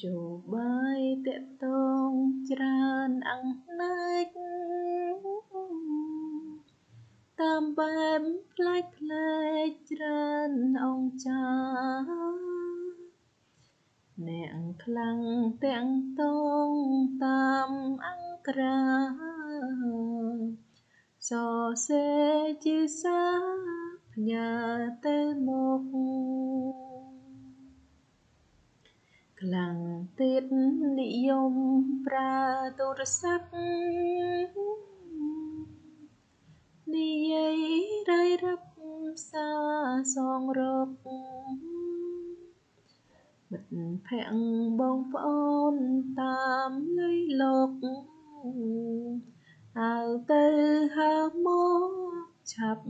យោបាយតាក់ទងច្រើនអង្គណាច់តាមបែបផ្លែកច្រើនអង្គចាអ្នកខ្លាំងទាំងតងតាមអង្គក្រាសរសេរជាសារផ្ញើទៅមុខខ្លាំងទៀតនិយមប្រើទូរស័ព្ទនិយាយរាយរាប់សារសងរកមិត្តភក្តិបងប្អូនតាមលុយលោកហៅទៅហៅមកឆាប់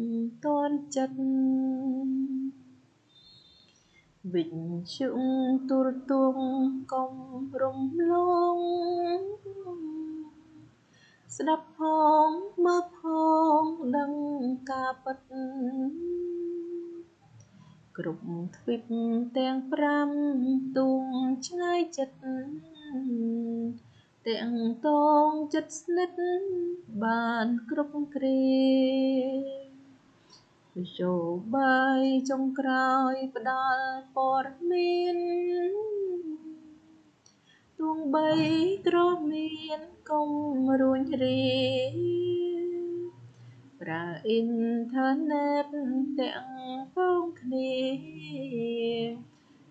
ទាន់ចិត្តវិទ្យុទូរទស្សន៍កុំរំលងស្ដាប់ផងមើលផងដឹងការពិតគ្រប់ទ្វីបទាំង5ទូងឆ្ងាយចិត្តទាំងតងចិត្តស្និទ្ធបានគ្រប់គ្រានយោបាយចុងក្រោយផ្ដល់ព័ត៌មានទោះបីក្រមានកុំរួញរាប្រើអ៊ីនធឺណិតទាំងพ้องគ្នា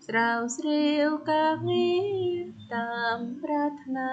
ស្រាវជ្រាវការងារតាមប្រាថ្នា